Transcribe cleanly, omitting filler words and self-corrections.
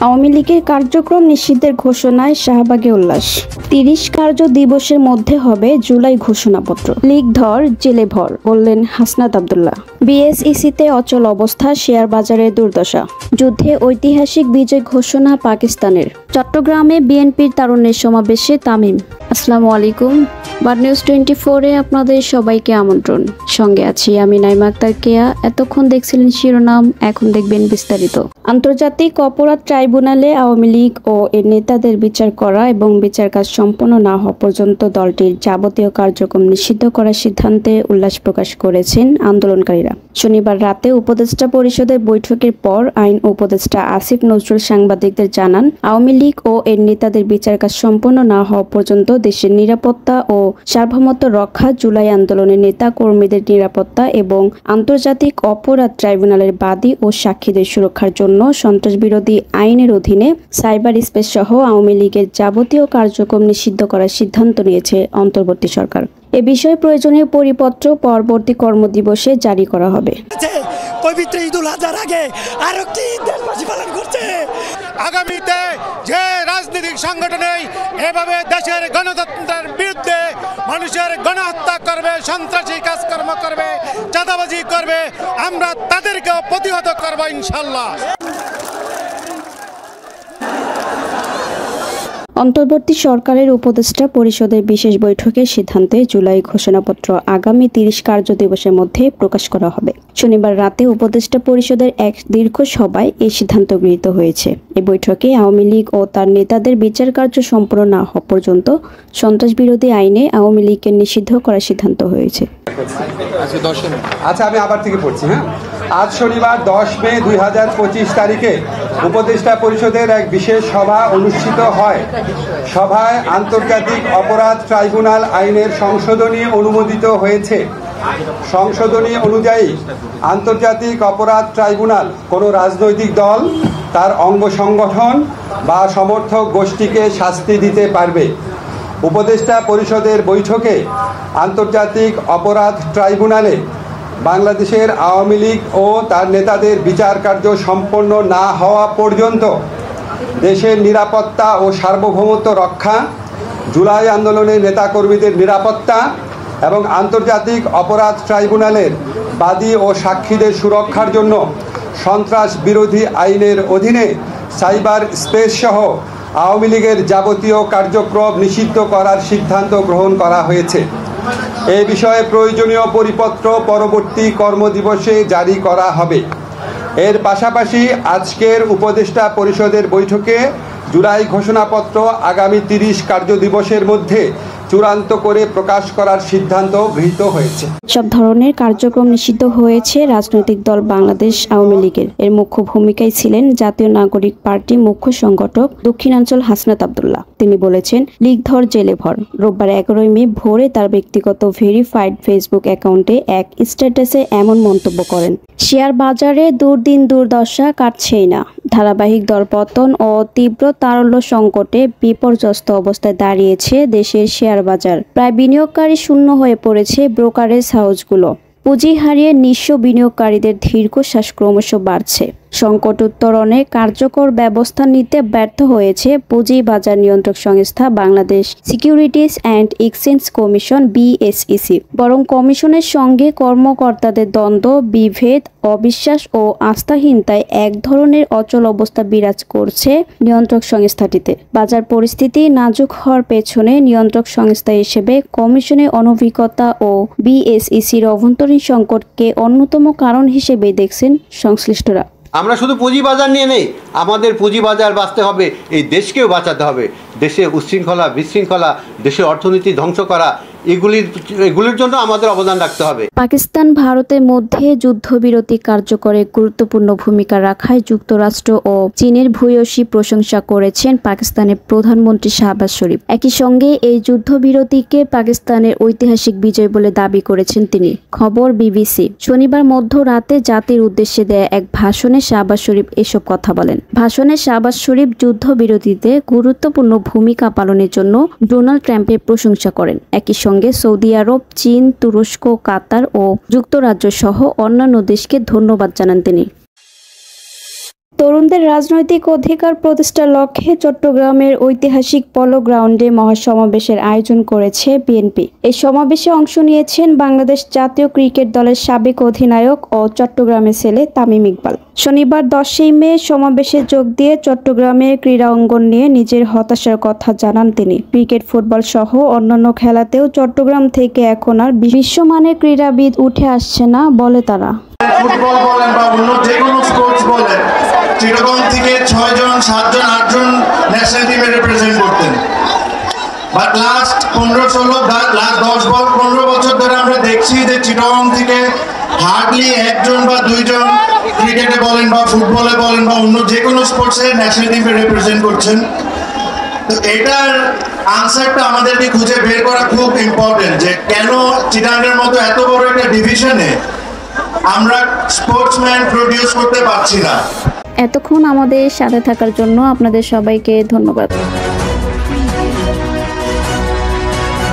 আওয়ামী লীগের কার্যক্রম নিষিদ্ধের ঘোষণায় শাহবাগে উল্লাস। ৩০ কার্য দিবসের মধ্যে হবে জুলাই ঘোষণাপত্র। লীগ ধর জেলে ভর, বললেন হাসনাত আব্দুল্লাহ। বিএসইসিতে অচল অবস্থা, শেয়ার বাজারের দুর্দশা। যুদ্ধে ঐতিহাসিক বিজয় ঘোষণা পাকিস্তানের। চট্টগ্রামে বিএনপির তারুণ্যের সমাবেশে তামিম। আসসালামু আলাইকুম। বার নিউজ 24-এ আপনাদের সবাইকে আমন্ত্রণ। সঙ্গে আছি আমি নাইমা আক্তার কেয়া। এতক্ষণ দেখছিলেন শিরোনাম, এখন দেখবেন বিস্তারিত। আন্তর্জাতিক অপরাধ ট্রাইব্যুনালে আওয়ামী লীগ ও এর নেতাদের বিচার করা এবং বিচার কাজ সম্পন্ন না হওয়া পর্যন্ত দলটির যাবতীয় কার্যক্রম নিষিদ্ধ করার সিদ্ধান্তে উল্লাস প্রকাশ করেছেন আন্দোলনকারীরা। শনিবার রাতে উপদেষ্টা পরিষদের বৈঠকের পর আইন উপদেষ্টা আসিফ নজরুল সাংবাদিকদের জানান, আওয়ামী লীগ ও এর নেতাদের বিচার কাজ সম্পন্ন না হওয়া পর্যন্ত দেশের নিরাপত্তা ও সার্বভৌমত্ব রক্ষা, জুলাই আন্দোলনের নেতা কর্মীদের নিরাপত্তা এবং আন্তর্জাতিক অপরাধ ট্রাইব্যুনালের বাদী ও সাক্ষীদের সুরক্ষার জন্য সন্ত্রাসবিরোধী আইনের অধীনে সাইবার স্পেস সহ আওয়ামী লীগের যাবতীয় কার্যক্রম নিষিদ্ধ করার সিদ্ধান্ত নিয়েছে অন্তর্বর্তী সরকার। এ বিষয়ে প্রয়োজনীয় পরিপত্র পরবর্তী কর্মদিবসে জারি করা হবে। পবিত্র ঈদুল আজহার আগে আরেকটি ঈদ দেশবাসী পালন করছে। আগামীতে যে রাজনৈতিক সংগঠনে এভাবে দেশের গণতন্ত্রের বিরুদ্ধে মানুষের গণহত্যা করবে, সন্ত্রাসী কাজকর্ম করবে, চাঁদাবাজি করবে, আমরা তাদেরকেও প্রতিহত করব ইনশাল্লাহ। অন্তর্বর্তী সরকারের উপদেষ্টা পরিষদের বিশেষ বৈঠকের সিদ্ধান্তে জুলাই ঘোষণাপত্র আগামী ৩০ কার্য দিবসের মধ্যে প্রকাশ করা হবে। শনিবার রাতে উপদেষ্টা পরিষদের এক দীর্ঘ সভায় এই সিদ্ধান্ত গৃহীত হয়েছে। এই বৈঠকে আওয়ামী লীগ ও তার নেতাদের বিচার কার্য সম্পন্ন না হওয়া পর্যন্ত সন্ত্রাস বিরোধী আইনে আওয়ামী লীগকে নিষিদ্ধ করার সিদ্ধান্ত হয়েছে। আচ্ছা, আমি আবার থেকে পড়ছি। আজ শনিবার 10 মে 2025 তারিখে উপদেষ্টা পরিষদের এক বিশেষ সভা অনুষ্ঠিত হয়। সভায় আন্তর্জাতিক অপরাধ ট্রাইব্যুনাল আইনের সংশোধনী অনুমোদিত হয়েছে। সংশোধনী অনুযায়ী আন্তর্জাতিক অপরাধ ট্রাইব্যুনাল কোনো রাজনৈতিক দল, তার অঙ্গ সংগঠন বা সমর্থক গোষ্ঠীকে শাস্তি দিতে পারবে। উপদেষ্টা পরিষদের বৈঠকে আন্তর্জাতিক অপরাধ ট্রাইব্যুনালে বাংলাদেশের আওয়ামী লীগ ও তার নেতাদের বিচার কার্য সম্পন্ন না হওয়া পর্যন্ত দেশের নিরাপত্তা ও সার্বভৌমত্ব রক্ষা, জুলাই আন্দোলনের নেতাকর্মীদের নিরাপত্তা এবং আন্তর্জাতিক অপরাধ ট্রাইব্যুনালের বাদী ও সাক্ষীদের সুরক্ষার জন্য সন্ত্রাস বিরোধী আইনের অধীনে সাইবার স্পেস সহ আওয়ামী লীগের যাবতীয় কার্যক্রম নিষিদ্ধ করার সিদ্ধান্ত গ্রহণ করা হয়েছে। এ বিষয়ে প্রয়োজনীয় পরিপত্র পরবর্তী কর্মদিবসে জারি করা হবে। এর পাশাপাশি আজকের উপদেষ্টা পরিষদের বৈঠকে জুলাই ঘোষণাপত্র আগামী ৩০ কার্য দিবসের মধ্যে চূড়ান্ত করে প্রকাশ করার সিদ্ধান্ত গৃহীত হয়েছে। সব ধরনের কার্যক্রম নিষিদ্ধ হয়েছে রাজনৈতিক দল বাংলাদেশ আওয়ামী লীগের। এর মুখ্য ভূমিকায় ছিলেন জাতীয় নাগরিক পার্টি মুখ্য সংগঠক দক্ষিণাঞ্চল হাসনাত আব্দুল্লাহ। তিনি বলেছেন, লীগ ধর জেলে ভর। রোববার 11 মে ভোরে তার ব্যক্তিগত ভেরিফাইড ফেসবুক অ্যাকাউন্টে এক স্ট্যাটাসে এমন মন্তব্য করেন, শেয়ার বাজারে দুর্দিন দুর্দশা কাটছেই না। ধারাবাহিক দরপতন ও তীব্র তারল্য সংকটে বিপর্যস্ত অবস্থায় দাঁড়িয়েছে দেশের শেয়ার বাজার। প্রায় বিনিয়োগকারী শূন্য হয়ে পড়েছে ব্রোকারেজ হাউসগুলো। পুঁজি হারিয়ে নিঃস্ব বিনিয়োগকারীদের দীর্ঘশ্বাস ক্রমশ বাড়ছে। সংকট উত্তরণে কার্যকর ব্যবস্থা নিতে ব্যর্থ হয়েছে পুঁজি বাজার নিয়ন্ত্রক সংস্থা Bangladesh securities and exchange commission BSEC. বরং কমিশনের সঙ্গে কর্মকর্তাদের দ্বন্দ্ব, বিভেদ, অবিশ্বাস ও আস্থাহীনতায় এক ধরনের অচল অবস্থা বিরাজ করছে নিয়ন্ত্রক সংস্থাটিতে। বাজার পরিস্থিতি নাজুক হওয়ার পেছনে নিয়ন্ত্রক সংস্থা হিসেবে কমিশনের অনভিজ্ঞতা ও বিএসইসির অভ্যন্তরীণ সংকটকে অন্যতম কারণ হিসেবে দেখছেন সংশ্লিষ্টরা। আমরা শুধু পুঁজিবাজার নিয়ে নেই, আমাদের পুঁজিবাজার বাঁচতে হবে, এই দেশকেও বাঁচাতে হবে। দেশে উচ্ছৃঙ্খলা, বিশৃঙ্খলা, দেশের অর্থনীতি ধ্বংস করা, এগুলির জন্য আমাদের অবদান রাখতে হবে। পাকিস্তান ভারতের মধ্যে যুদ্ধবিরতি কার্যকরে গুরুত্বপূর্ণ ভূমিকা রাখায় যুক্তরাষ্ট্র ও চীনের ভূয়সী প্রশংসা করেছেন পাকিস্তানের প্রধানমন্ত্রী শাহবাজ শরীফ। একই সঙ্গে এই যুদ্ধবিরতিকে পাকিস্তানের ঐতিহাসিক বিজয় বলে দাবি করেছেন তিনি। খবর বিবিসি। শনিবার মধ্যরাতে জাতির উদ্দেশ্যে দেয়া এক ভাষণে শাহবাজ শরীফ এসব কথা বলেন। ভাষণে শাহবাজ শরীফ যুদ্ধবিরতিতে গুরুত্বপূর্ণ ভূমিকা পালনের জন্য ডোনাল্ড ট্রাম্পের প্রশংসা করেন। একই সঙ্গে সৌদি আরব, চীন, তুরস্ক, কাতার ও যুক্তরাজ্য সহ অন্যান্য দেশকে ধন্যবাদ জানান তিনি। তরুণ তরুণদের রাজনৈতিক অধিকার প্রতিষ্ঠার লক্ষ্যে চট্টগ্রামের ঐতিহাসিক পলো গ্রাউন্ডে মহাসমাবেশের আয়োজন করেছে বিএনপি। এই সমাবেশে অংশ নিয়েছেন বাংলাদেশ জাতীয় ক্রিকেট দলের সাবেক অধিনায়ক ও চট্টগ্রামের ছেলে তামিম ইকবাল। শনিবার 10 মে সমাবেশে যোগ দিয়ে চট্টগ্রামের ক্রীড়া অঙ্গন নিয়ে নিজের হতাশার কথা জানান তিনি। ক্রিকেট, ফুটবল সহ অন্যান্য খেলাতেও চট্টগ্রাম থেকে এখন আর বিশ্বমানের ক্রীড়াবিদ উঠে আসছে না বলে তারা। ফুটবল বলেন বা অন্য যে কোনো স্পোর্টস বলেন, চিটাগং থেকে 6 জন 7 জন 8 জন ন্যাশনাল টিমে রিপ্রেজেন্ট করতেন। বাট লাস্ট 15 বছর ধরে আমরা দেখছি যে চিটাগং থেকে হার্ডলি 1 জন বা 2 জন ক্রিকেটে বলেন বা ফুটবলে বলেন বা অন্য যে কোনো স্পোর্টসে ন্যাশনাল টিমে রিপ্রেজেন্ট করছেন। তো এটার আনসারটা আমাদেরকে খুঁজে বের করা খুব ইম্পর্টেন্ট, যে কেন চিটাগংয়ের মতো এত বড় একটা ডিভিশনে আমরা স্পোর্টসম্যান প্রডিউস করতে পারছি না। এতক্ষণ আমাদের সাথে থাকার জন্য আপনাদের সবাইকে ধন্যবাদ।